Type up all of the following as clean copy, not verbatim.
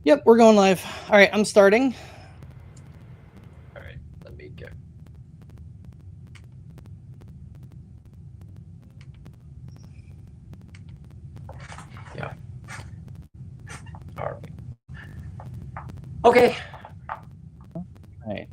Yep, we're going live. All right, I'm starting. All right, let me get. Yeah. All right. Okay. All right.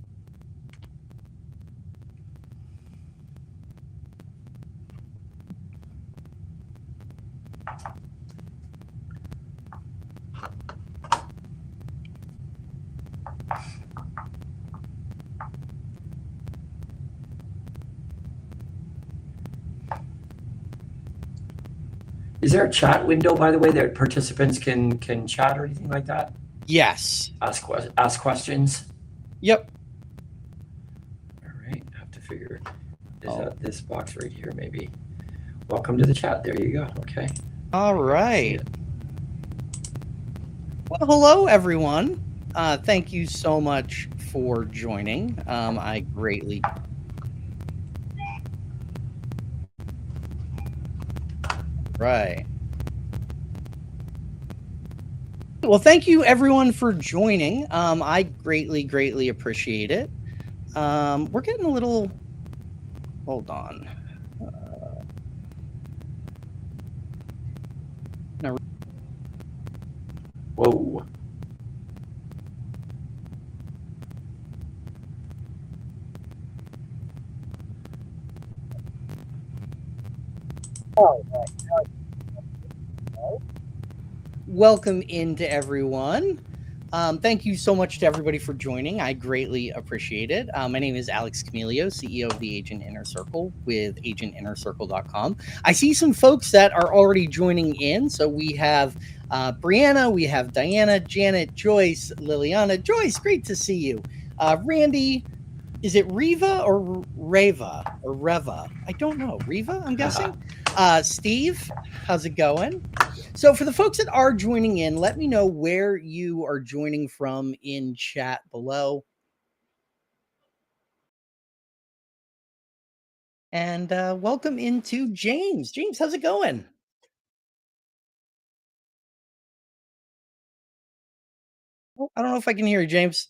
Is there a chat window, by the way, that participants can chat or anything like that? Yes. Ask questions. Yep. All right. I have to figure. Is Oh. that this box right here? Maybe. Welcome to the chat. There you go. Okay. All right. Well, hello, everyone. Thank you so much for joining. I greatly. Right. Well, thank you, everyone, for joining. I greatly appreciate it. We're getting a little. Hold on. Whoa. Welcome into everyone. Thank you so much to everybody for joining. I greatly appreciate it. My name is Alex Camilio, CEO of the Agent Inner Circle with agentinnercircle.com. I see some folks that are already joining in. So we have Brianna, we have Diana, Janet, Joyce, Liliana. Joyce, great to see you. Randy, is it Riva or Reva or Reva? I don't know. Riva, I'm guessing. Steve, how's it going? So, for the folks that are joining in, let me know where you are joining from in chat below. And welcome into James. James, how's it going? Oh, I don't know if I can hear you, James.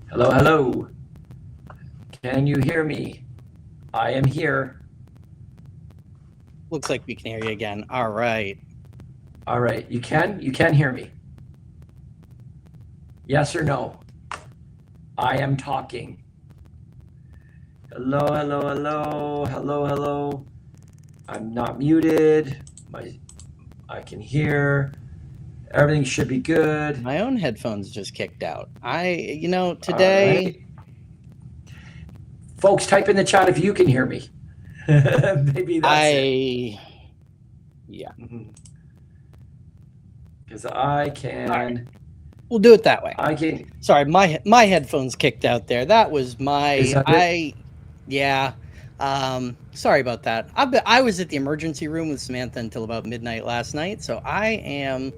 Hello, hello. Can you hear me? I am here. Looks like we can hear you again. All right. All right. You can hear me. Yes or no? I am talking. Hello, hello, hello, hello, hello. I'm not muted. I can hear. Everything should be good. My own headphones just kicked out. Today. Right. Folks, type in the chat if you can hear me. Maybe that's it. Yeah. Because I can. Right. We'll do it that way. I can. Sorry, my headphones kicked out there. That was my. Is that it? Yeah. Sorry about that. I was at the emergency room with Samantha until about midnight last night, so I am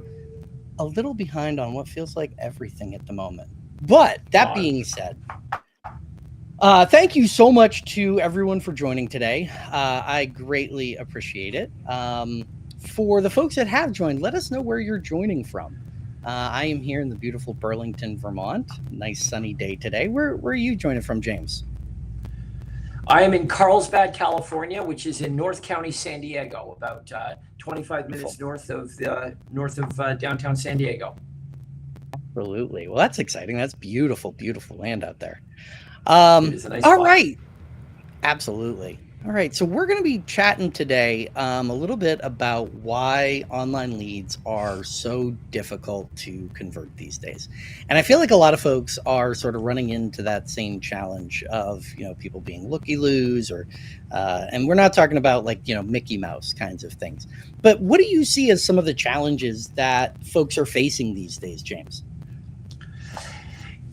a little behind on what feels like everything at the moment. But that being said, thank you so much to everyone for joining today. I greatly appreciate it. For the folks that have joined, let us know where you're joining from. I am here in the beautiful Burlington, Vermont. Nice sunny day today. Where are you joining from, James? I am in Carlsbad, California, which is in North County, San Diego, about 25 minutes north of downtown San Diego. Absolutely. Well, that's exciting. That's beautiful, beautiful land out there. It is a nice all spot. Right. Absolutely. All right, so we're going to be chatting today a little bit about why online leads are so difficult to convert these days. And I feel like a lot of folks are sort of running into that same challenge of, people being looky-loos and we're not talking about like, Mickey Mouse kinds of things. But what do you see as some of the challenges that folks are facing these days, James?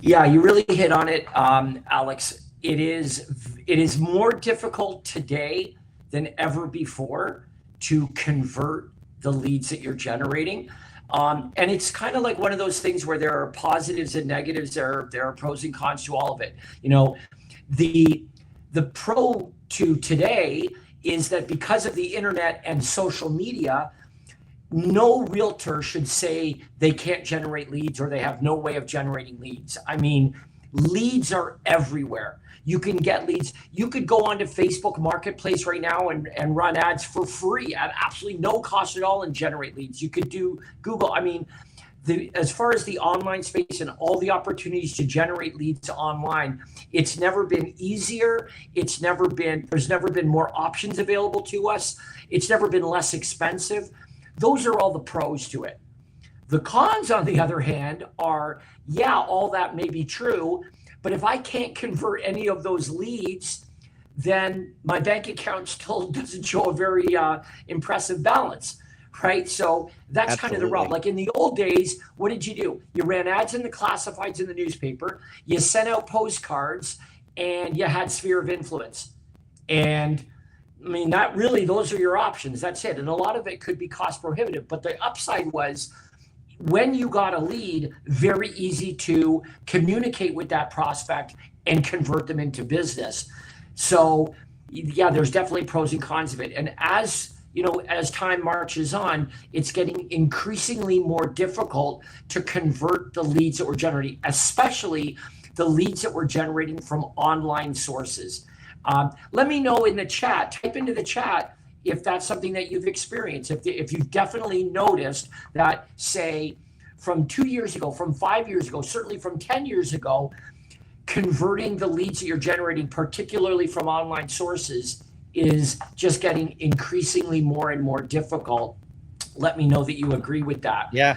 Yeah, you really hit on it, Alex. It is more difficult today than ever before to convert the leads that you're generating. And it's kind of like one of those things where there are positives and negatives. There are pros and cons to all of it. You know, the pro to today is that because of the internet and social media, no realtor should say they can't generate leads or they have no way of generating leads. I mean, leads are everywhere. You can get leads. You could go onto Facebook Marketplace right now and run ads for free at absolutely no cost at all and generate leads. You could do Google. I mean, as far as the online space and all the opportunities to generate leads online, it's never been easier. There's never been more options available to us. It's never been less expensive. Those are all the pros to it. The cons, on the other hand, are, yeah, all that may be true, but if I can't convert any of those leads, then my bank account still doesn't show a very impressive balance, right? So that's kind of the rub. Like in the old days, what did you do? You ran ads in the classifieds in the newspaper, you sent out postcards, and you had sphere of influence. And I mean, not really, those are your options. That's it. And a lot of it could be cost prohibitive. But the upside was when you got a lead, very easy to communicate with that prospect and convert them into business. So, yeah, there's definitely pros and cons of it. And as you know, as time marches on, it's getting increasingly more difficult to convert the leads that we're generating, especially the leads that we're generating from online sources. Let me know in the chat, type into the chat if that's something that you've experienced, if you've definitely noticed that, say, from 2 years ago, from 5 years ago, certainly from 10 years ago, converting the leads that you're generating, particularly from online sources, is just getting increasingly more and more difficult. Let me know that you agree with that. Yeah.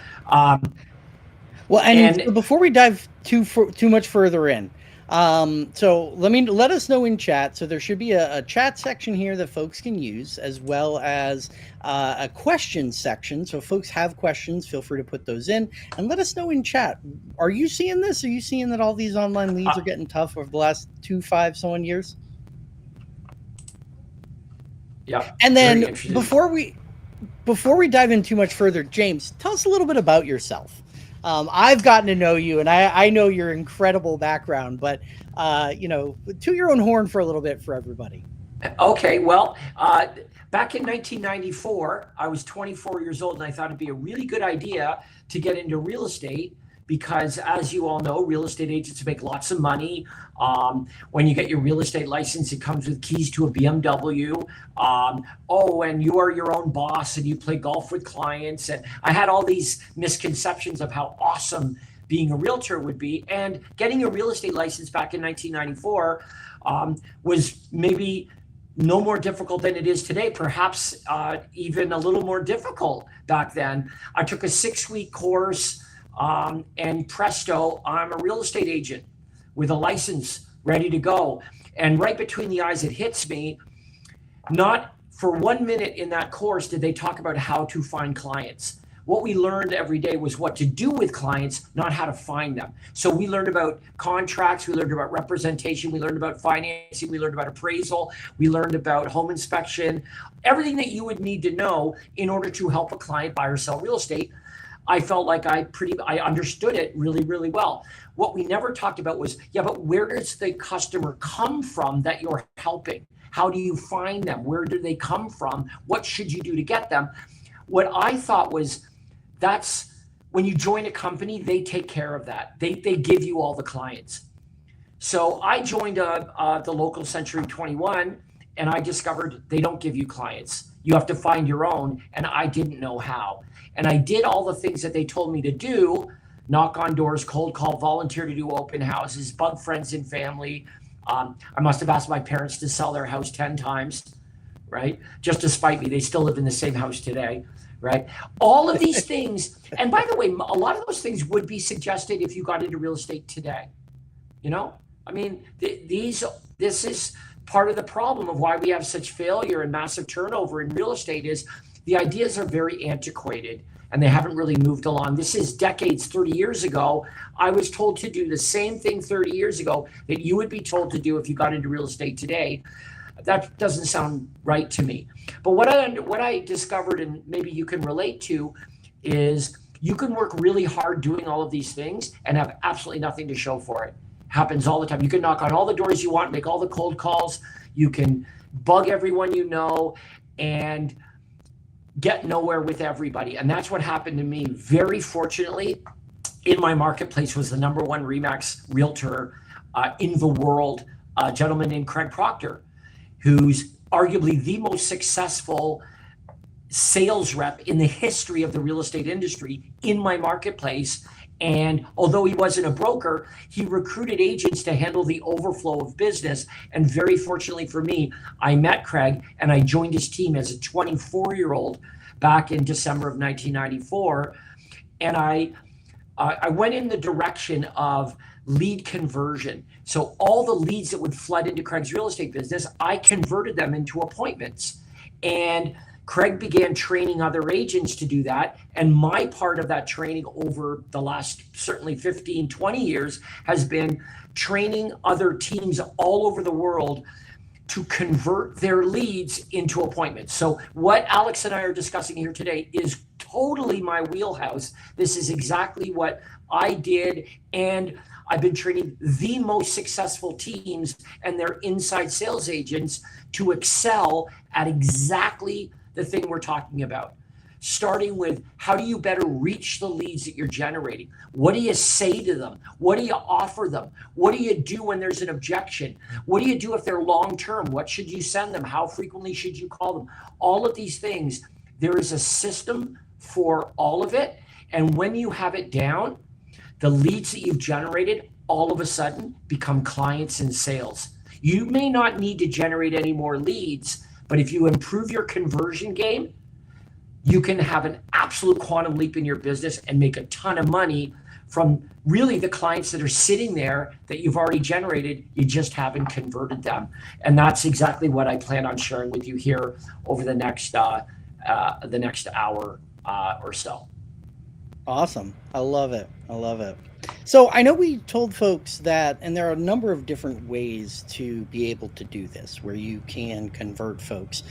Well, and before we dive too much further in, so let us know in chat. So there should be a chat section here that folks can use, as well as a question section. So if folks have questions, feel free to put those in and let us know in chat. Are you seeing this? Are you seeing that all these online leads are getting tough over the last 5 years? Yeah. And then before we dive in too much further, James, tell us a little bit about yourself. I've gotten to know you, and I know your incredible background, but toot your own horn for a little bit for everybody. Okay, well, back in 1994, I was 24 years old, and I thought it'd be a really good idea to get into real estate because, as you all know, real estate agents make lots of money. When you get your real estate license, it comes with keys to a BMW. And you are your own boss and you play golf with clients. And I had all these misconceptions of how awesome being a realtor would be. And getting a real estate license back in 1994 was maybe no more difficult than it is today, perhaps even a little more difficult back then. I took a 6-week course. And presto, I'm a real estate agent with a license ready to go. And right between the eyes, it hits me. Not for 1 minute in that course did they talk about how to find clients. What we learned every day was what to do with clients, not how to find them. So we learned about contracts, we learned about representation, we learned about financing, we learned about appraisal, we learned about home inspection, everything that you would need to know in order to help a client buy or sell real estate. I felt like I understood it really, really well. What we never talked about was, but where does the customer come from that you're helping? How do you find them? Where do they come from? What should you do to get them? What I thought was, that's when you join a company, they take care of that. They give you all the clients. So I joined the local Century 21, and I discovered they don't give you clients. You have to find your own, and I didn't know how. And I did all the things that they told me to do: knock on doors, cold call, volunteer to do open houses, bug friends and family. I must have asked my parents to sell their house 10 times, right? Just to spite me. They still live in the same house today, right? All of these things. And by the way, a lot of those things would be suggested if you got into real estate today. I mean, this is part of the problem of why we have such failure and massive turnover in real estate is the ideas are very antiquated. and they haven't really moved along. This is decades, 30 years ago. I was told to do the same thing 30 years ago that you would be told to do if you got into real estate today. That doesn't sound right to me. But what I discovered, and maybe you can relate to, is you can work really hard doing all of these things and have absolutely nothing to show for it. Happens all the time. You can knock on all the doors you want, make all the cold calls. You can bug everyone you know and get nowhere with everybody. And that's what happened to me. Very fortunately, in my marketplace was the number one RE/MAX realtor in the world, a gentleman named Craig Proctor, who's arguably the most successful sales rep in the history of the real estate industry in my marketplace. And although he wasn't a broker, he recruited agents to handle the overflow of business. And very fortunately for me, I met Craig and I joined his team as a 24-year-old back in December of 1994. And I went in the direction of lead conversion. So all the leads that would flood into Craig's real estate business, I converted them into appointments. And Craig began training other agents to do that. And my part of that training over the last certainly 15, 20 years has been training other teams all over the world to convert their leads into appointments. So what Alex and I are discussing here today is totally my wheelhouse. This is exactly what I did. And I've been training the most successful teams and their inside sales agents to excel at exactly the thing we're talking about. Starting with, how do you better reach the leads that you're generating? What do you say to them? What do you offer them? What do you do when there's an objection? What do you do if they're long-term? What should you send them? How frequently should you call them? All of these things, there is a system for all of it. And when you have it down, the leads that you've generated all of a sudden become clients and sales. You may not need to generate any more leads, but if you improve your conversion game, you can have an absolute quantum leap in your business and make a ton of money from really the clients that are sitting there that you've already generated. You just haven't converted them. And that's exactly what I plan on sharing with you here over the next hour or so. Awesome. I love it. I love it. So I know we told folks that, and there are a number of different ways to be able to do this, where you can convert folks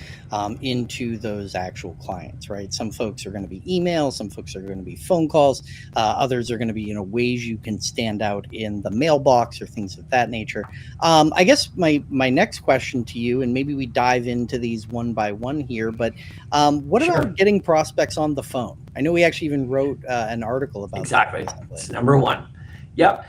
into those actual clients, right? Some folks are going to be email, some folks are going to be phone calls, others are going to be, ways you can stand out in the mailbox or things of that nature. I guess my next question to you, and maybe we dive into these one by one here, but what about getting prospects on the phone? I know we actually even wrote an article about exactly. that. It's number one. Yep.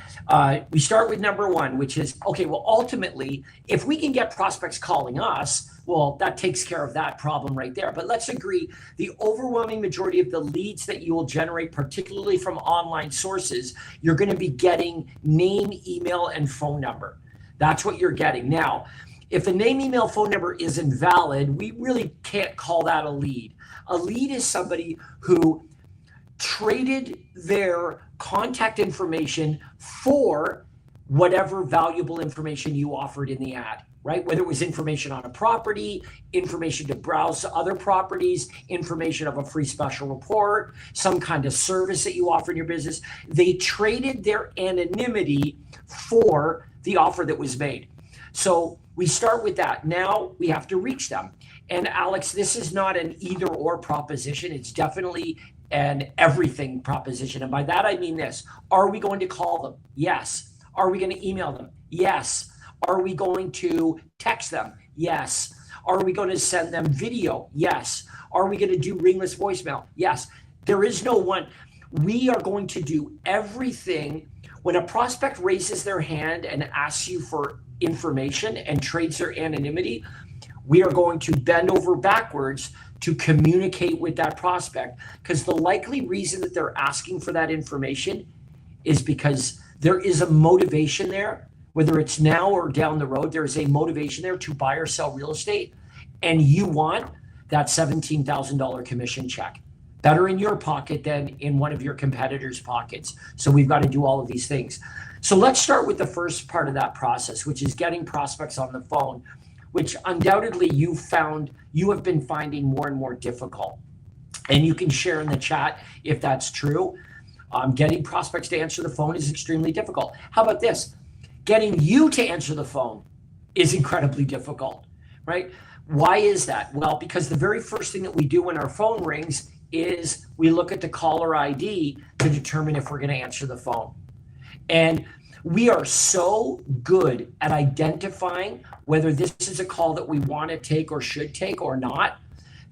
We start with number one, which is, okay, well, ultimately, if we can get prospects calling us, well, that takes care of that problem right there. But let's agree, the overwhelming majority of the leads that you will generate, particularly from online sources, you're going to be getting name, email, and phone number. That's what you're getting. Now, if a name, email, phone number is invalid, we really can't call that a lead. A lead is somebody who traded their contact information for whatever valuable information you offered in the ad, right? Whether it was information on a property, information to browse other properties, information of a free special report, some kind of service that you offer in your business. They traded their anonymity for the offer that was made. So we start with that. Now we have to reach them. And Alex, this is not an either or proposition. It's definitely an everything proposition. And by that, I mean this. Are we going to call them? Yes. Are we going to email them? Yes. Are we going to text them? Yes. Are we going to send them video? Yes. Are we going to do ringless voicemail? Yes. There is no one. We are going to do everything. When a prospect raises their hand and asks you for information and trades their anonymity, we are going to bend over backwards to communicate with that prospect, because the likely reason that they're asking for that information is because there is a motivation there, whether it's now or down the road. There is a motivation there to buy or sell real estate, and you want that $17,000 commission check. Better in your pocket than in one of your competitors' pockets. So we've got to do all of these things. So let's start with the first part of that process, which is getting prospects on the phone, which undoubtedly you have been finding more and more difficult. And you can share in the chat if that's true. Getting prospects to answer the phone is extremely difficult. How about this? Getting you to answer the phone is incredibly difficult, right? Why is that? Well, because the very first thing that we do when our phone rings is we look at the caller ID to determine if we're going to answer the phone. And we are so good at identifying whether this is a call that we want to take or should take or not,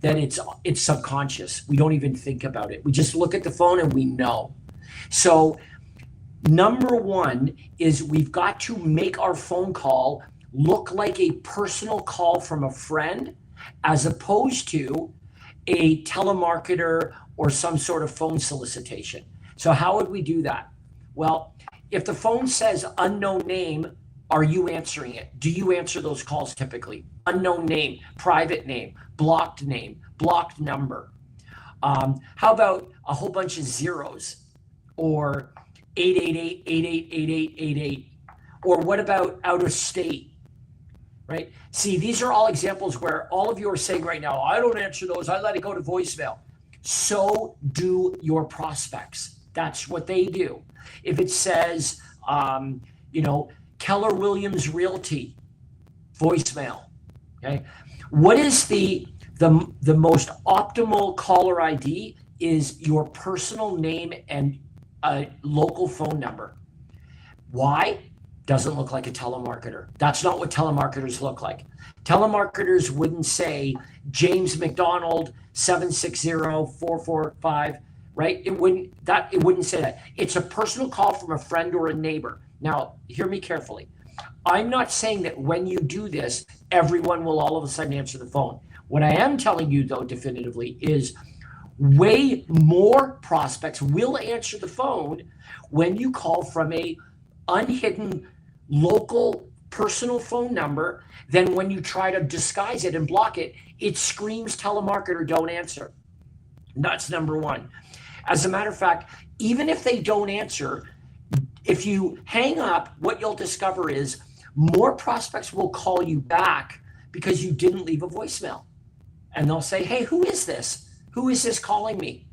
that it's subconscious. We don't even think about it. We just look at the phone and we know. So number one is we've got to make our phone call look like a personal call from a friend as opposed to a telemarketer or some sort of phone solicitation. So how would we do that? Well, if the phone says unknown name, are you answering it? Do you answer those calls typically? Unknown name, private name, blocked number. How about a whole bunch of zeros or 888-888888? Or what about out of state, right? See, these are all examples where all of you are saying right now, I don't answer those, I let it go to voicemail. So do your prospects. That's what they do. If it says, Keller Williams Realty, voicemail, okay? What is the most optimal caller ID is your personal name and a local phone number. Why? Doesn't look like a telemarketer. That's not what telemarketers look like. Telemarketers wouldn't say James McDonald 760-445, right? It wouldn't say that. It's a personal call from a friend or a neighbor. Now, hear me carefully. I'm not saying that when you do this, everyone will all of a sudden answer the phone. What I am telling you, though, definitively is way more prospects will answer the phone when you call from a unhidden local personal phone number than when you try to disguise it and block it. It screams telemarketer, don't answer. That's number one. As a matter of fact, even if they don't answer, if you hang up, what you'll discover is more prospects will call you back because you didn't leave a voicemail. And they'll say, hey, who is this? Who is this calling me?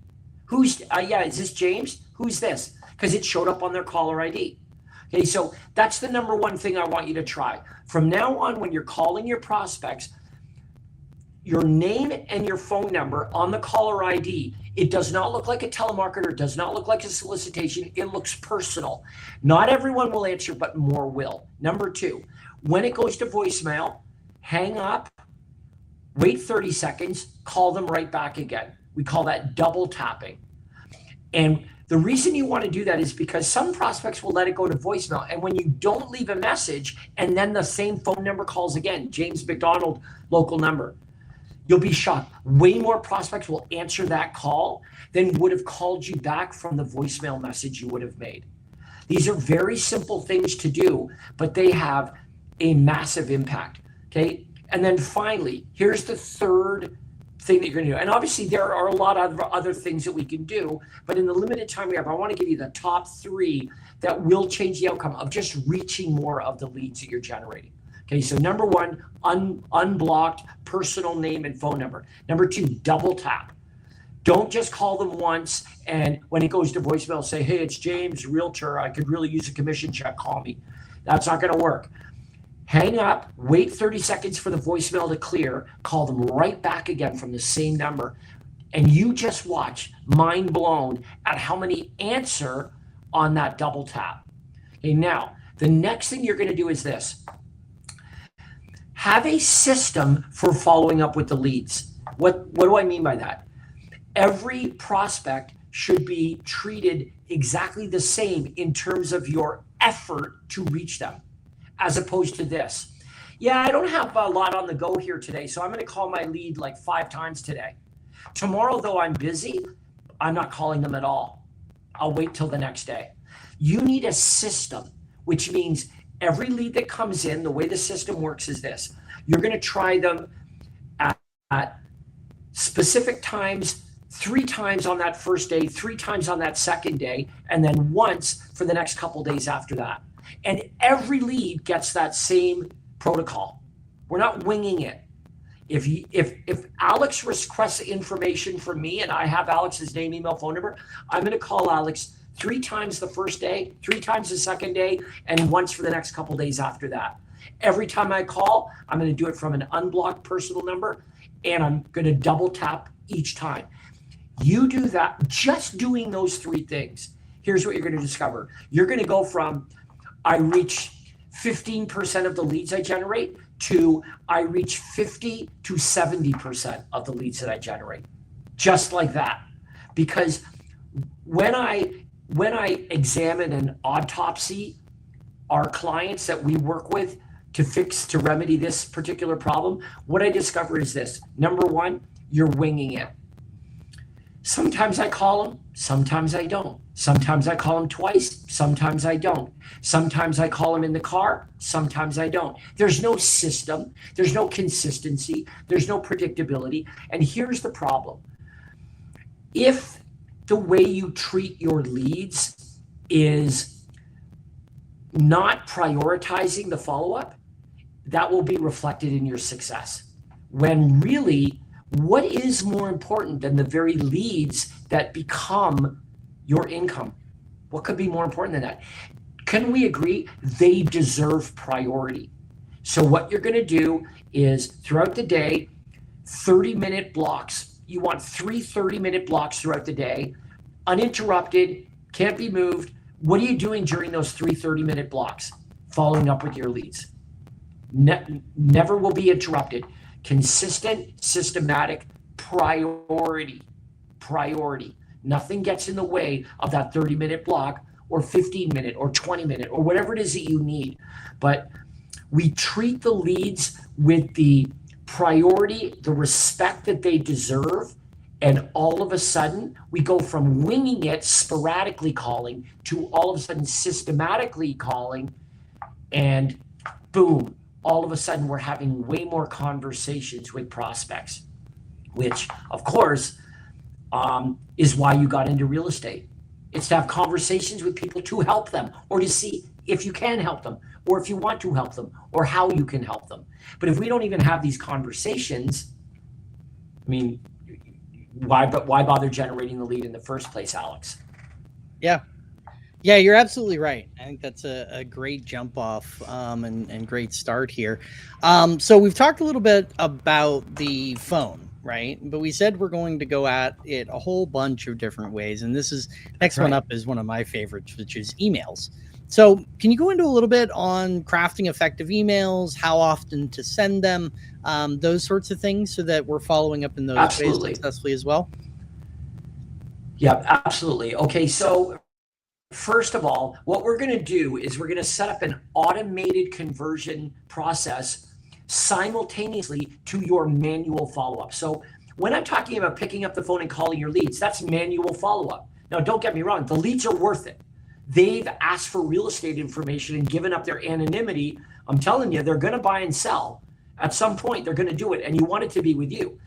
Is this James? Who's this? Because it showed up on their caller ID. Okay, so that's the number one thing I want you to try. From now on, when you're calling your prospects, your name and your phone number on the caller ID, it does not look like a telemarketer, does not look like a solicitation. It looks personal. Not everyone will answer, but more will. Number two, when it goes to voicemail, hang up, wait 30 seconds, call them right back again. We call that double tapping. And the reason you want to do that is because some prospects will let it go to voicemail. And when you don't leave a message and then the same phone number calls again, James McDonald, local number, you'll be shocked. Way more prospects will answer that call than would have called you back from the voicemail message you would have made. These are very simple things to do, but they have a massive impact, okay? And then finally, here's the third thing that you're going to do. And obviously there are a lot of other things that we can do, but in the limited time we have, I want to give you the top three that will change the outcome of just reaching more of the leads that you're generating. Okay, so number one, unblocked personal name and phone number. Number two, double tap. Don't just call them once and when it goes to voicemail, say, hey, it's James, realtor. I could really use a commission check. Call me. That's not going to work. Hang up, wait 30 seconds for the voicemail to clear, call them right back again from the same number, and you just watch, mind blown, at how many answer on that double tap. Okay, now, the next thing you're going to do is this. Have a system for following up with the leads. What do I mean by that? Every prospect should be treated exactly the same in terms of your effort to reach them. As opposed to this. Yeah, I don't have a lot on the go here today, so I'm going to call my lead like 5 times today. Tomorrow, though I'm busy, I'm not calling them at all. I'll wait till the next day. You need a system, which means every lead that comes in, the way the system works is this. You're going to try them at specific times, 3 times on that first day, 3 times on that second day, and then once for the next couple days after that. And every lead gets that same protocol. We're not winging it. If Alex requests information from me and I have Alex's name, email, phone number, I'm going to call Alex 3 times the first day, 3 times the second day, and once for the next couple days after that. Every time I call, I'm going to do it from an unblocked personal number, and I'm going to double tap each time. You do that, just doing those 3 things. Here's what you're going to discover. You're going to go from I reach 15% of the leads I generate to I reach 50 to 70% of the leads that I generate. Just like that. Because when I examine and autopsy our clients that we work with to remedy this particular problem, what I discover is this. Number 1, you're winging it. Sometimes I call them, sometimes I don't. Sometimes I call them twice, sometimes I don't. Sometimes I call them in the car, sometimes I don't. There's no system, there's no consistency, there's no predictability. And here's the problem. If the way you treat your leads is not prioritizing the follow-up, that will be reflected in your success. When really, what is more important than the very leads that become your income? What could be more important than that? Can we agree they deserve priority? So what you're going to do is throughout the day, 30-minute blocks. You want 3 30-minute blocks throughout the day, uninterrupted, can't be moved. What are you doing during those 3 30-minute blocks? Following up with your leads. Never will be interrupted. Consistent, systematic, priority. Nothing gets in the way of that 30-minute block or 15-minute or 20-minute or whatever it is that you need. But we treat the leads with the priority, the respect that they deserve, and all of a sudden we go from winging it, sporadically calling, to all of a sudden systematically calling, and boom, all of a sudden we're having way more conversations with prospects, which of course is why you got into real estate. It's to have conversations with people to help them, or to see if you can help them, or if you want to help them, or how you can help them. But if we don't even have these conversations, I mean, why bother generating the lead in the first place, Alex? Yeah, you're absolutely right. I think that's a great jump off and great start here. So we've talked a little bit about the phone, right? But we said we're going to go at it a whole bunch of different ways. And this is next one up is one of my favorites, which is emails. So can you go into a little bit on crafting effective emails, how often to send them, those sorts of things, so that we're following up in those ways successfully as well? Yeah, absolutely. Okay, so first of all, what we're going to do is we're going to set up an automated conversion process simultaneously to your manual follow-up. So when I'm talking about picking up the phone and calling your leads, that's manual follow-up. Now, don't get me wrong, the leads are worth it. They've asked for real estate information and given up their anonymity. I'm telling you, they're going to buy and sell. At some point, they're going to do it, and you want it to be with you.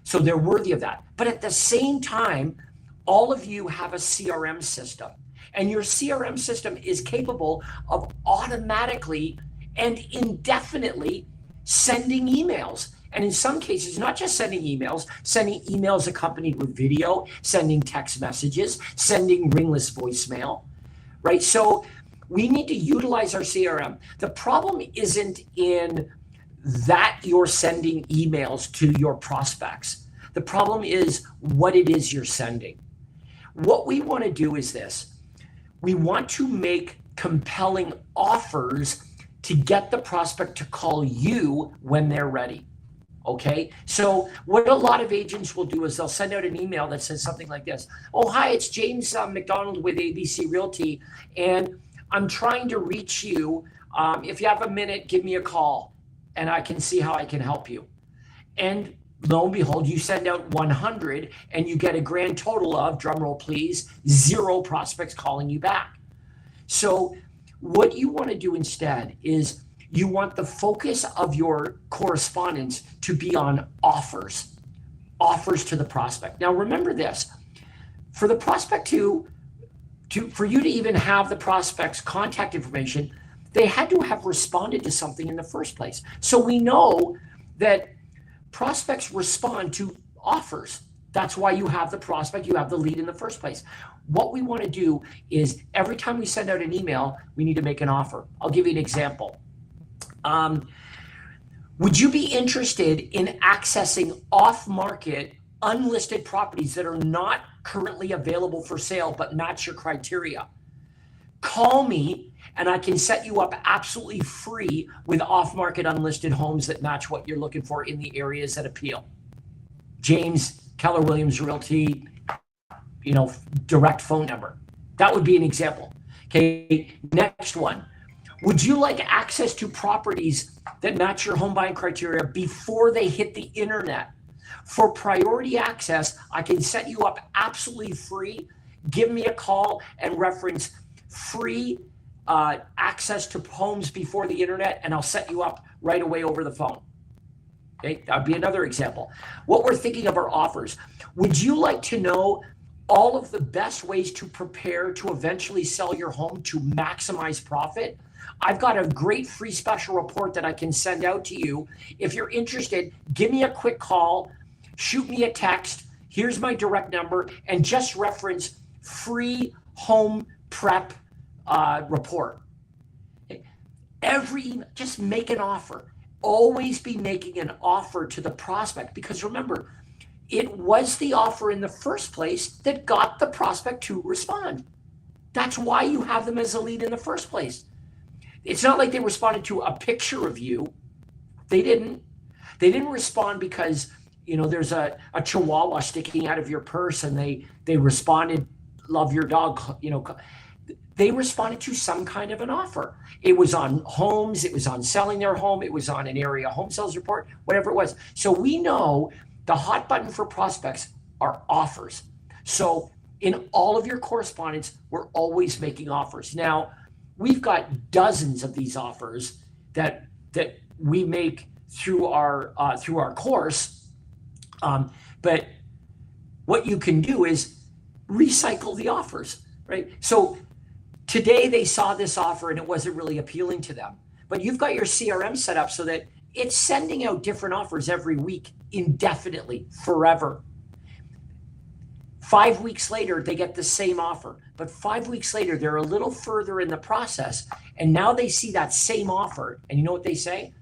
So they're worthy of that. But at the same time, all of you have a CRM system, and your CRM system is capable of automatically and indefinitely sending emails. And in some cases, not just sending emails accompanied with video, sending text messages, sending ringless voicemail, right? So we need to utilize our CRM. The problem isn't in that you're sending emails to your prospects. The problem is what it is you're sending. What we want to do is this. We want to make compelling offers to get the prospect to call you when they're ready. Okay, so what a lot of agents will do is they'll send out an email that says something like this. Oh, hi, it's James McDonald with ABC Realty, and I'm trying to reach you. If you have a minute, give me a call, and I can see how I can help you. And lo and behold, you send out 100, and you get a grand total of, drumroll please, 0 prospects calling you back. So what you want to do instead is you want the focus of your correspondence to be on offers to the prospect. Now, remember this, for the prospect for you to even have the prospect's contact information, they had to have responded to something in the first place. So we know that prospects respond to offers. That's why you have the prospect, you have the lead in the first place. What we want to do is every time we send out an email, we need to make an offer. I'll give you an example. Would you be interested in accessing off-market, unlisted properties that are not currently available for sale but match your criteria? Call me and I can set you up absolutely free with off-market unlisted homes that match what you're looking for in the areas that appeal. James, Keller Williams Realty, direct phone number. That would be an example. Okay, next one. Would you like access to properties that match your home buying criteria before they hit the internet? For priority access, I can set you up absolutely free. Give me a call and reference free access to homes before the internet, and I'll set you up right away over the phone. Okay, that would be another example. What we're thinking of are offers. Would you like to know all of the best ways to prepare to eventually sell your home to maximize profit? I've got a great free special report that I can send out to you. If you're interested, give me a quick call, shoot me a text. Here's my direct number, and just reference free home prep report. Just make an offer. Always be making an offer to the prospect, because remember, it was the offer in the first place that got the prospect to respond. That's why you have them as a lead in the first place. It's not like they responded to a picture of you. They didn't respond because, there's a chihuahua sticking out of your purse and they responded, love your dog, They responded to some kind of an offer. It was on homes, it was on selling their home, it was on an area home sales report, whatever it was. So we know the hot button for prospects are offers. So in all of your correspondence, we're always making offers. Now, we've got dozens of these offers that we make through our course. But what you can do is recycle the offers, right? So today they saw this offer and it wasn't really appealing to them, but you've got your CRM set up so that it's sending out different offers every week, indefinitely, forever. 5 weeks later, they get the same offer, but 5 weeks later, they're a little further in the process, and now they see that same offer, and you know what they say?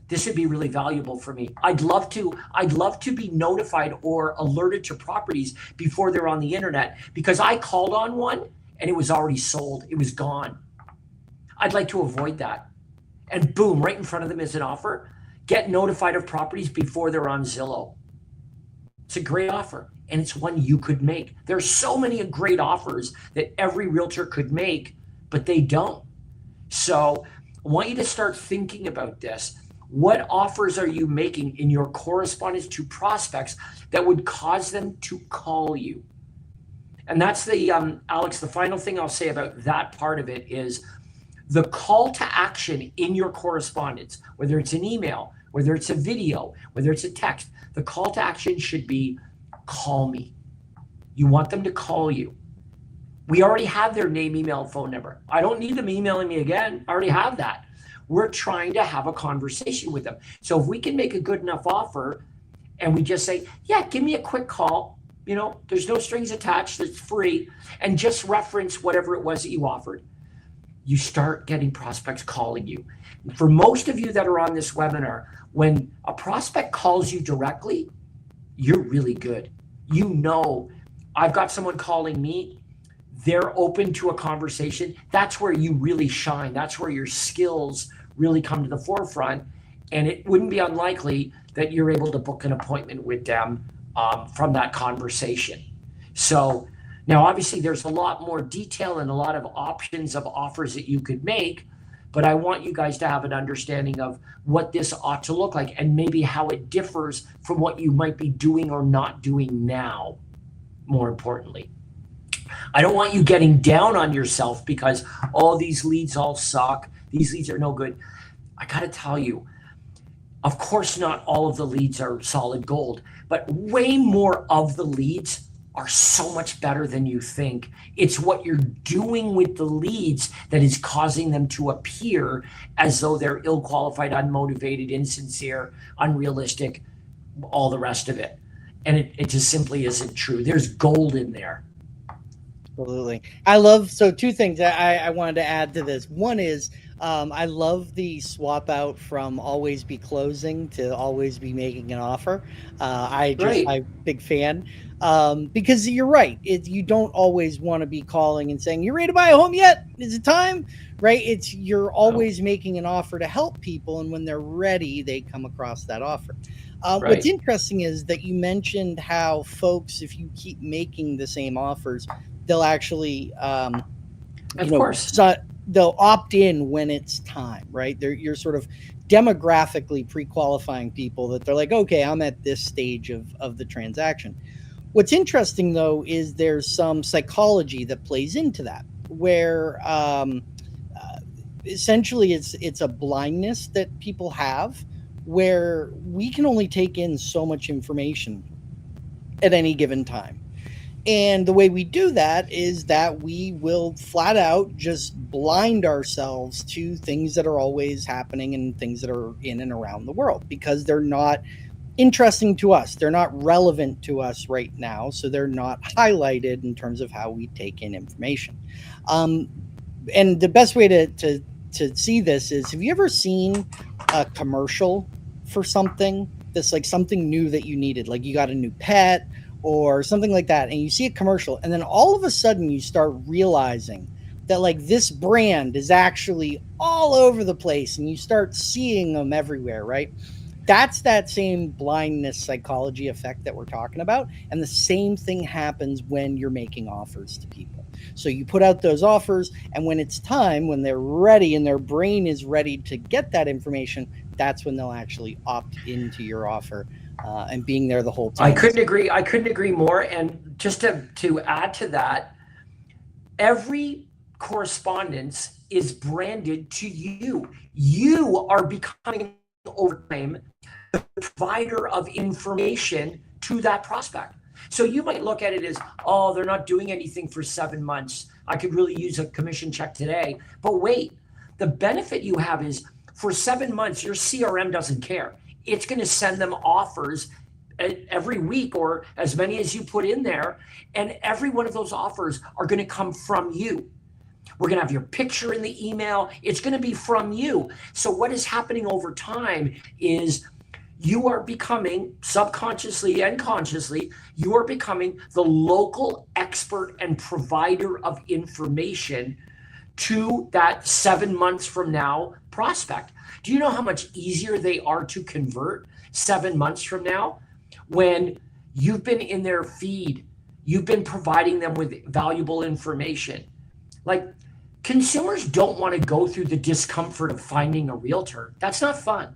This would be really valuable for me. I'd love to be notified or alerted to properties before they're on the internet, because I called on one and it was already sold. It was gone. I'd like to avoid that. And boom, right in front of them is an offer. Get notified of properties before they're on Zillow. It's a great offer, and it's one you could make. There's so many great offers that every realtor could make, but they don't. So I want you to start thinking about this. What offers are you making in your correspondence to prospects that would cause them to call you? And that's the, Alex, the final thing I'll say about that part of it is the call to action in your correspondence, whether it's an email, whether it's a video, whether it's a text, the call to action should be call me. You want them to call you. We already have their name, email, and phone number. I don't need them emailing me again. I already have that. We're trying to have a conversation with them. So if we can make a good enough offer and we just say, yeah, give me a quick call, there's no strings attached, it's free, and just reference whatever it was that you offered, you start getting prospects calling you. For most of you that are on this webinar, when a prospect calls you directly, you're really good. I've got someone calling me, they're open to a conversation. That's where you really shine. That's where your skills really come to the forefront. And it wouldn't be unlikely that you're able to book an appointment with them from that conversation. So now, obviously, there's a lot more detail and a lot of options of offers that you could make, but I want you guys to have an understanding of what this ought to look like and maybe how it differs from what you might be doing or not doing now, more importantly. I don't want you getting down on yourself because all these leads all suck. These leads are no good. I got to tell you, of course, not all of the leads are solid gold, but way more of the leads are so much better than you think. It's what you're doing with the leads that is causing them to appear as though they're ill-qualified, unmotivated, insincere, unrealistic, all the rest of it. And it just simply isn't true. There's gold in there. Absolutely. I love, so two things I wanted to add to this. One is, I love the swap out from always be closing to always be making an offer. I'm a big fan. Because you're right. You don't always want to be calling and saying, "You ready to buy a home yet? Is it time?" Right? You're always making an offer to help people, and when they're ready, they come across that offer. What's interesting is that you mentioned how folks, if you keep making the same offers, they'll actually, of course, they'll opt in when it's time, right? You're sort of demographically pre-qualifying people that they're like, okay, I'm at this stage of the transaction. What's interesting, though, is there's some psychology that plays into that, where essentially it's a blindness that people have, where we can only take in so much information at any given time. And the way we do that is that we will flat out just blind ourselves to things that are always happening and things that are in and around the world, because they're not interesting to us. They're not relevant to us right now. So they're not highlighted in terms of how we take in information. And the best way to see this is, have you ever seen a commercial for something that's like something new that you needed? Like you got a new pet or something like that, and you see a commercial, and then all of a sudden you start realizing that like this brand is actually all over the place, and you start seeing them everywhere, right? That's that same blindness psychology effect that we're talking about. And the same thing happens when you're making offers to people. So you put out those offers, and when it's time, when they're ready and their brain is ready to get that information, that's when they'll actually opt into your offer, and being there the whole time. I couldn't agree more. And just to add to that, every correspondence is branded to you. You are becoming, over time, the provider of information to that prospect. So you might look at it as, oh, they're not doing anything for 7 months. I could really use a commission check today. But wait, the benefit you have is for 7 months, your CRM doesn't care. It's going to send them offers every week, or as many as you put in there. And every one of those offers are going to come from you. We're going to have your picture in the email. It's going to be from you. So what is happening over time is you are becoming, subconsciously and consciously, you are becoming the local expert and provider of information to that 7 months from now prospect. Do you know how much easier they are to convert 7 months from now when you've been in their feed, you've been providing them with valuable information? Like, consumers don't want to go through the discomfort of finding a realtor. That's not fun.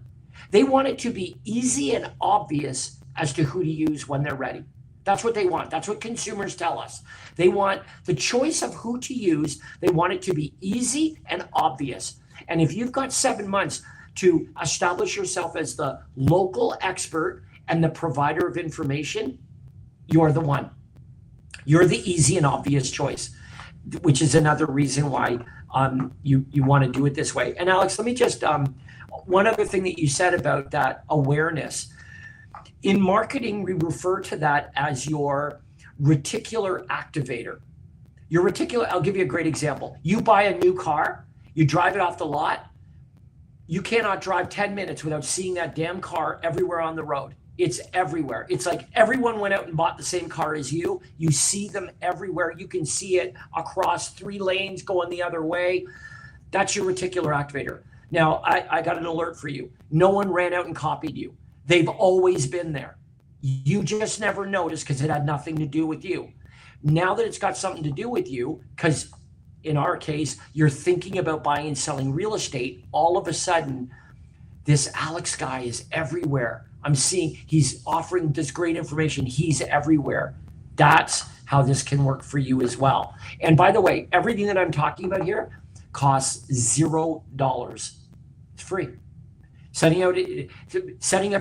They want it to be easy and obvious as to who to use when they're ready. That's what they want. That's what consumers tell us. They want the choice of who to use. They want it to be easy and obvious. And if you've got 7 months to establish yourself as the local expert and the provider of information, you're the one. You're the easy and obvious choice, which is another reason why you want to do it this way. And Alex, let me just, one other thing that you said about that awareness. In marketing, we refer to that as your reticular activator. Your reticular, I'll give you a great example. You buy a new car, you drive it off the lot, you cannot drive 10 minutes without seeing that damn car everywhere on the road. It's everywhere. It's like everyone went out and bought the same car as you. You see them everywhere. You can see it across 3 lanes going the other way. That's your reticular activator. Now, I got an alert for you. No one ran out and copied you. They've always been there. You just never noticed because it had nothing to do with you. Now that it's got something to do with you, because in our case, you're thinking about buying and selling real estate, all of a sudden, this Alex guy is everywhere. I'm seeing he's offering this great information. He's everywhere. That's how this can work for you as well. And by the way, everything that I'm talking about here costs $0. It's free. Setting up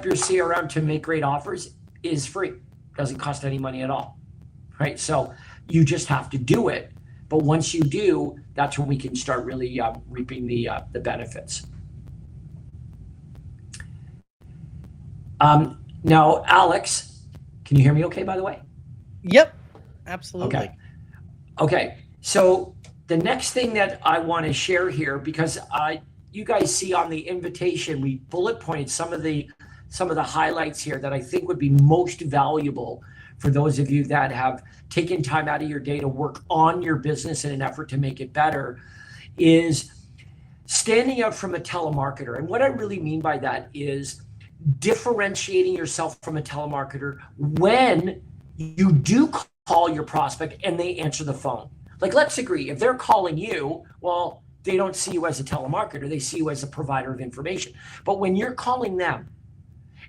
your CRM to make great offers is free. Doesn't cost any money at all, right? So you just have to do it. But once you do, that's when we can start really reaping the benefits. Now, Alex, can you hear me okay, by the way? Yep, absolutely. Okay. So the next thing that I want to share here, because you guys see on the invitation, we bullet pointed some of the highlights here that I think would be most valuable for those of you that have taken time out of your day to work on your business in an effort to make it better, is standing out from a telemarketer. And what I really mean by that is differentiating yourself from a telemarketer when you do call your prospect and they answer the phone. Like, let's agree, if they're calling you, well, they don't see you as a telemarketer, they see you as a provider of information. But when you're calling them,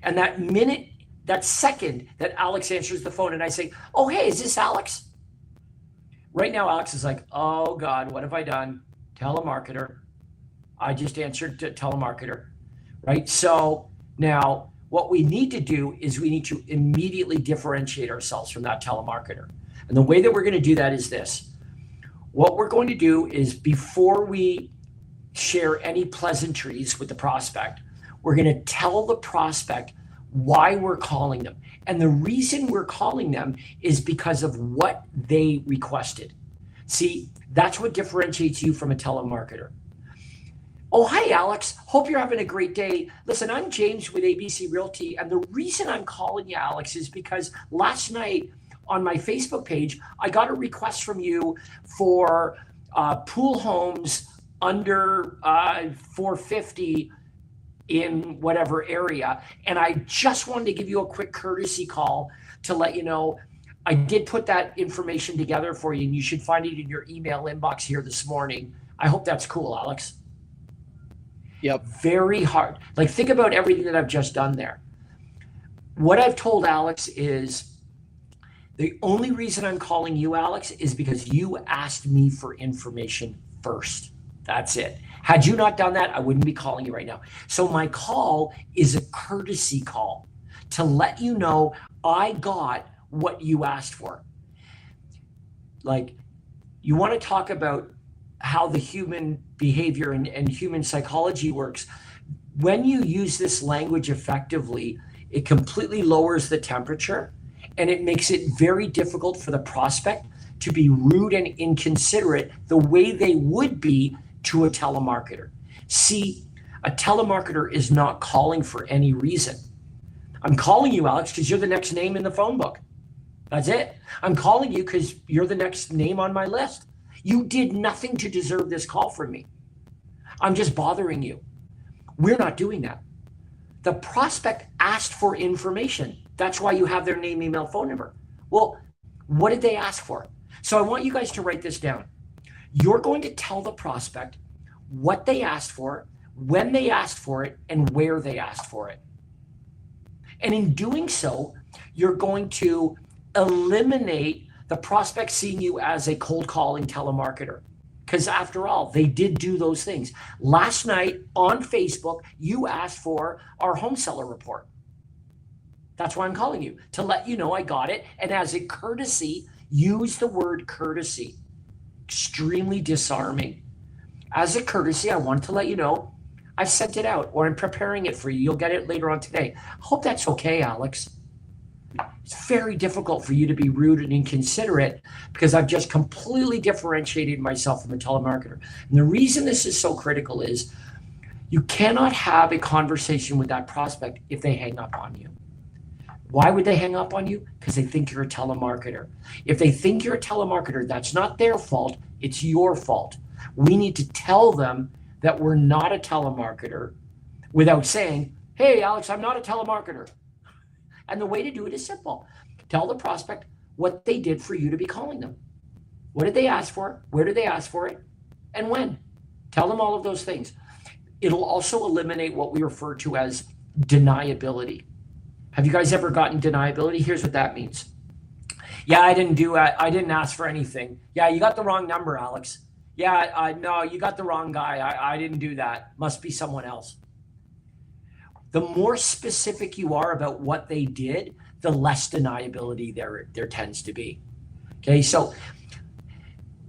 and that second that Alex answers the phone and I say, oh, hey, is this Alex? Right now, Alex is like, oh God, what have I done? Telemarketer. I just answered to telemarketer, right? So now what we need to do is we need to immediately differentiate ourselves from that telemarketer. And the way that we're going to do that is this. What we're going to do is, before we share any pleasantries with the prospect, we're going to tell the prospect why we're calling them. And the reason we're calling them is because of what they requested. See, that's what differentiates you from a telemarketer. Oh, hi, Alex. Hope you're having a great day. Listen, I'm James with ABC Realty. And the reason I'm calling you, Alex, is because last night on my Facebook page, I got a request from you for pool homes under 450 in whatever area. And I just wanted to give you a quick courtesy call to let you know I did put that information together for you, and you should find it in your email inbox here this morning. I hope that's cool, Alex. Yep. Very hard. Like, think about everything that I've just done there. What I've told Alex is the only reason I'm calling you, Alex, is because you asked me for information first. That's it. Had you not done that, I wouldn't be calling you right now. So my call is a courtesy call to let you know I got what you asked for. Like, you want to talk about how the human behavior and human psychology works. When you use this language effectively, it completely lowers the temperature, and it makes it very difficult for the prospect to be rude and inconsiderate the way they would be to a telemarketer. See, a telemarketer is not calling for any reason. I'm calling you, Alex, because you're the next name in the phone book. That's it. I'm calling you because you're the next name on my list. You did nothing to deserve this call from me. I'm just bothering you. We're not doing that. The prospect asked for information. That's why you have their name, email, phone number. Well, what did they ask for? So I want you guys to write this down. You're going to tell the prospect what they asked for, when they asked for it, and where they asked for it. And in doing so, you're going to eliminate the prospect seeing you as a cold calling telemarketer. Because after all, they did do those things. Last night on Facebook, you asked for our home seller report. That's why I'm calling you, to let you know I got it. And as a courtesy, use the word courtesy. Extremely disarming. As a courtesy, I wanted to let you know I've sent it out, or I'm preparing it for you. You'll get it later on today. Hope that's okay, Alex. It's very difficult for you to be rude and inconsiderate because I've just completely differentiated myself from a telemarketer. And the reason this is so critical is you cannot have a conversation with that prospect if they hang up on you. Why would they hang up on you? Because they think you're a telemarketer. If they think you're a telemarketer, that's not their fault, it's your fault. We need to tell them that we're not a telemarketer without saying, hey, Alex, I'm not a telemarketer. And the way to do it is simple. Tell the prospect what they did for you to be calling them. What did they ask for? Where did they ask for it? And when? Tell them all of those things. It'll also eliminate what we refer to as deniability. Have you guys ever gotten deniability? Here's what that means. Yeah, I didn't ask for anything. Yeah, you got the wrong number, Alex. Yeah, no, you got the wrong guy. I didn't do that. Must be someone else. The more specific you are about what they did, the less deniability there tends to be. Okay, so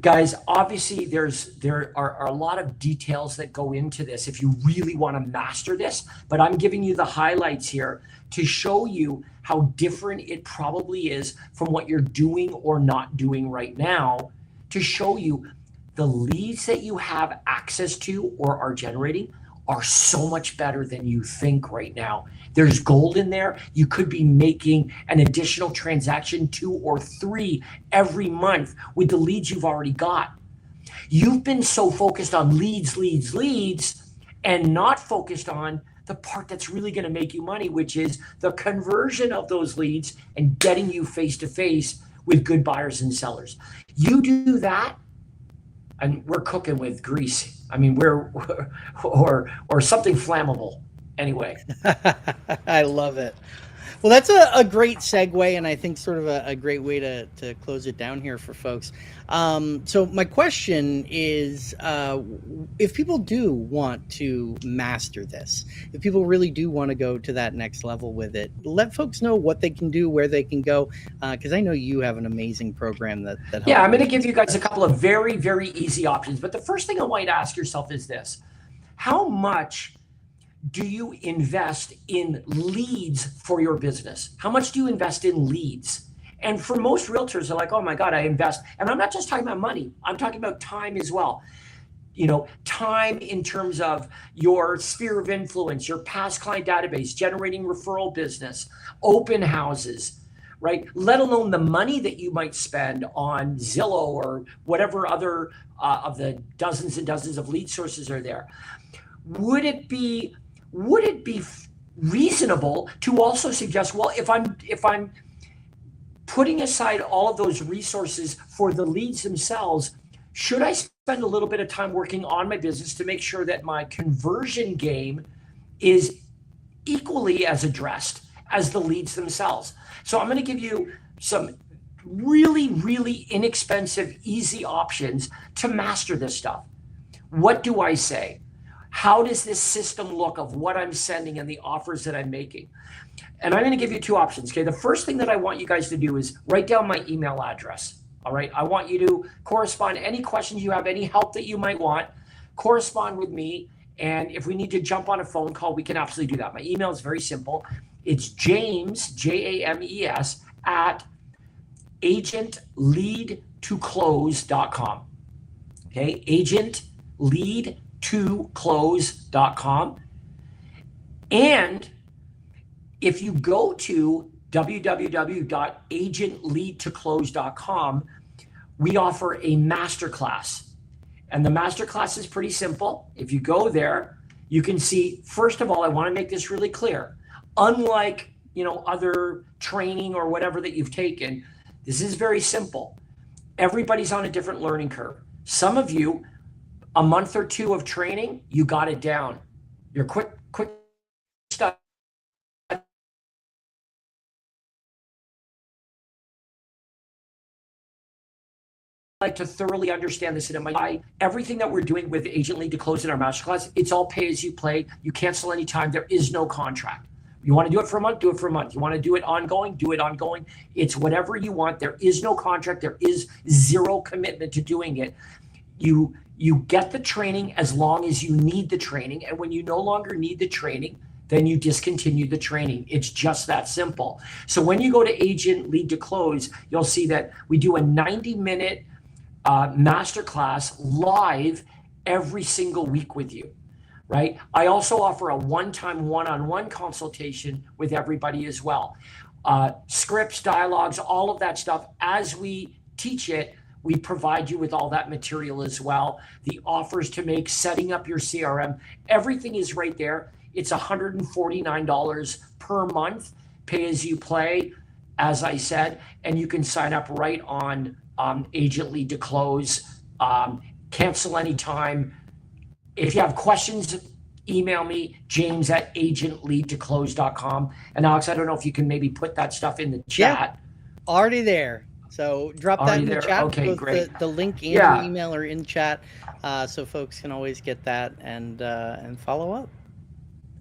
Guys, obviously there are a lot of details that go into this if you really want to master this, but I'm giving you the highlights here to show you how different it probably is from what you're doing or not doing right now, to show you the leads that you have access to or are generating are so much better than you think right now. There's gold in there. You could be making an additional transaction, 2 or 3 every month with the leads you've already got. You've been so focused on leads, and not focused on the part that's really going to make you money, which is the conversion of those leads and getting you face to face with good buyers and sellers. You do that, and we're cooking with grease. I mean, or something flammable. Anyway. I love it. Well, that's a great segue, and I think sort of a great way to close it down here for folks. So my question is, if people do want to master this, if people really do want to go to that next level with it, let folks know what they can do, where they can go, because I know you have an amazing program that helps. Yeah, I'm going to give you guys a couple of very, very easy options. But the first thing I want you to ask yourself is this: how much do you invest in leads for your business? How much do you invest in leads? And for most realtors, they're like, oh my God, I invest. And I'm not just talking about money. I'm talking about time as well. You know, time in terms of your sphere of influence, your past client database, generating referral business, open houses, right? Let alone the money that you might spend on Zillow or whatever other of the dozens and dozens of lead sources are there. Would it be reasonable to also suggest, well, if I'm putting aside all of those resources for the leads themselves, should I spend a little bit of time working on my business to make sure that my conversion game is equally as addressed as the leads themselves? So I'm going to give you some really, really inexpensive, easy options to master this stuff. What do I say? How does this system look of what I'm sending and the offers that I'm making? And I'm going to give you 2 options. Okay. The first thing that I want you guys to do is write down my email address. All right. I want you to correspond. Any questions you have, any help that you might want, correspond with me. And if we need to jump on a phone call, we can absolutely do that. My email is very simple. It's James, James, at agentleadtoclose.com. Okay. agentleadtoclose.com. And if you go to www.agentleadtoclose.com, we offer a masterclass. And the masterclass is pretty simple. If you go there, you can see, first of all, I want to make this really clear. Unlike, other training or whatever that you've taken, this is very simple. Everybody's on a different learning curve. Some of you, a month or 2 of training, you got it down. You're quick stuff. Like to thoroughly understand this, and everything that we're doing with Agent Lead to Close in our masterclass, it's all pay as you play. You cancel anytime. There is no contract. You want to do it for a month, do it for a month. You want to do it ongoing, do it ongoing. It's whatever you want. There is no contract. There is zero commitment to doing it. You get the training as long as you need the training. And when you no longer need the training, then you discontinue the training. It's just that simple. So when you go to Agent Lead to Close, you'll see that we do a 90-minute masterclass live every single week with you, right? I also offer a one-time one-on-one consultation with everybody as well. Scripts, dialogues, all of that stuff. As we teach it, we provide you with all that material as well. The offers to make, setting up your CRM, everything is right there. It's $149 per month, pay as you play, as I said, and you can sign up right on Agent Lead to Close. Cancel anytime. If you have questions, email me, James at agentleadtoclose.com. And Alex, I don't know if you can maybe put that stuff in the chat. Yeah, already there. So drop that in the chat. Okay, great. The link and your email are in chat, so folks can always get that and follow up.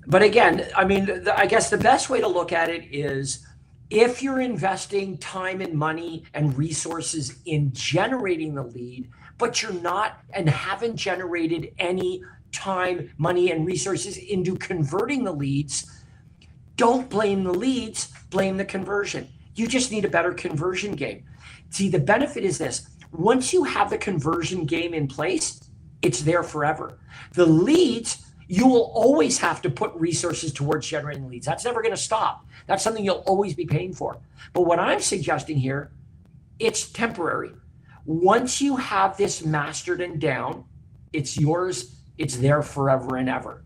But again, I mean, I guess the best way to look at it is, if you're investing time and money and resources in generating the lead, but you're not and haven't generated any time, money, and resources into converting the leads, don't blame the leads, blame the conversion. You just need a better conversion game. See, the benefit is this. Once you have the conversion game in place, it's there forever. The leads, you will always have to put resources towards generating leads. That's never going to stop. That's something you'll always be paying for. But what I'm suggesting here, it's temporary. Once you have this mastered and down, it's yours. It's there forever and ever.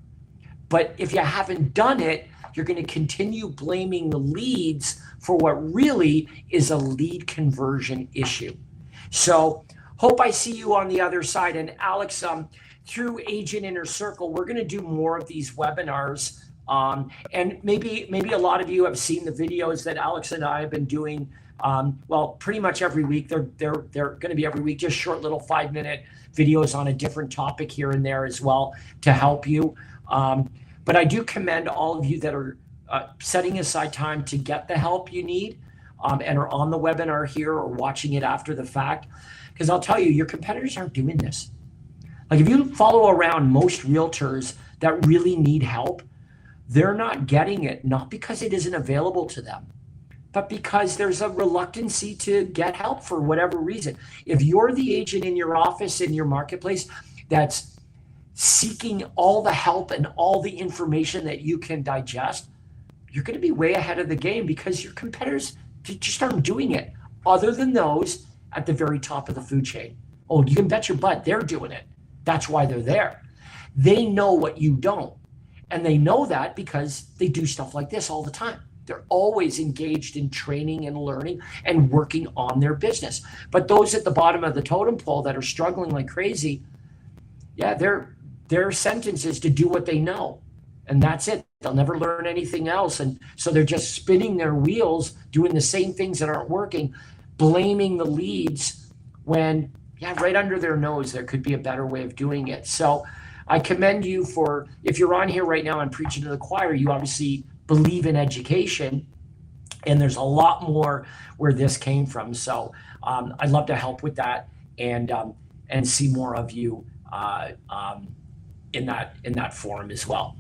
But if you haven't done it, you're going to continue blaming the leads for what really is a lead conversion issue. So hope I see you on the other side. And Alex, through Agent Inner Circle, we're going to do more of these webinars. And maybe a lot of you have seen the videos that Alex and I have been doing. Well, pretty much every week. They're going to be every week, just short little 5-minute videos on a different topic here and there as well to help you. But I do commend all of you that are setting aside time to get the help you need and are on the webinar here or watching it after the fact. Because I'll tell you, your competitors aren't doing this. Like if you follow around most realtors that really need help, they're not getting it, not because it isn't available to them, but because there's a reluctancy to get help for whatever reason. If you're the agent in your office, in your marketplace, that's seeking all the help and all the information that you can digest, you're going to be way ahead of the game because your competitors just aren't doing it, other than those at the very top of the food chain. Oh, you can bet your butt they're doing it. That's why they're there. They know what you don't. And they know that because they do stuff like this all the time. They're always engaged in training and learning and working on their business. But those at the bottom of the totem pole that are struggling like crazy, yeah, their sentence is to do what they know. And that's it. They'll never learn anything else. And so they're just spinning their wheels, doing the same things that aren't working, blaming the leads when, yeah, right under their nose, there could be a better way of doing it. So I commend you for, if you're on here right now and preaching to the choir, you obviously believe in education. And there's a lot more where this came from. So I'd love to help with that and see more of you in that forum as well.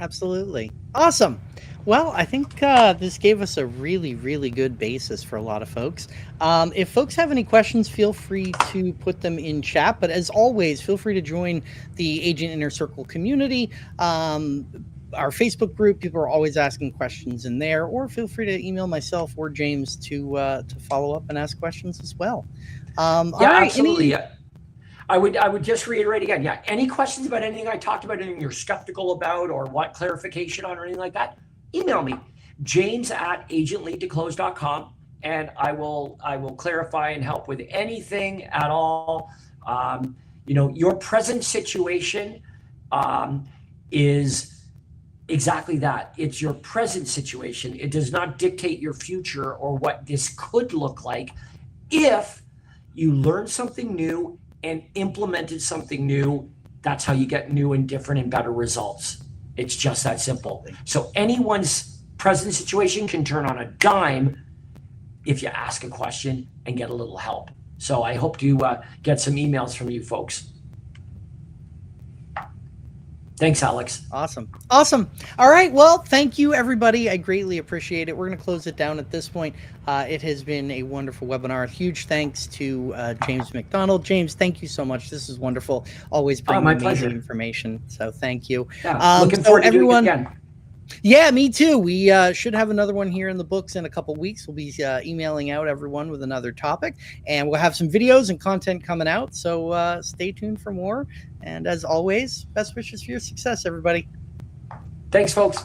Absolutely. Awesome. Well, I think this gave us a really, really good basis for a lot of folks. If folks have any questions, feel free to put them in chat. But as always, feel free to join the Agent Inner Circle community. Our Facebook group, people are always asking questions in there, or feel free to email myself or James to follow up and ask questions as well. Yeah, right, absolutely. I would just reiterate again. Yeah, any questions about anything I talked about, anything you're skeptical about, or want clarification on, or anything like that, email me, james@agentleadtoclose.com, and I will clarify and help with anything at all. Your present situation is exactly that. It's your present situation. It does not dictate your future or what this could look like if you learn something new and implemented something new. That's how you get new and different and better results. It's just that simple. So anyone's present situation can turn on a dime if you ask a question and get a little help. So I hope to get some emails from you folks. Thanks, Alex. Awesome. All right. Well, thank you, everybody. I greatly appreciate it. We're going to close it down at this point. It has been a wonderful webinar. Huge thanks to James McDonald. James, thank you so much. This is wonderful. Always bringing amazing information. So thank you. Yeah, looking forward to doing it again. Yeah, me too. We should have another one here in the books in a couple weeks. We'll be emailing out everyone with another topic, and we'll have some videos and content coming out. So stay tuned for more. And as always, best wishes for your success, everybody. Thanks, folks.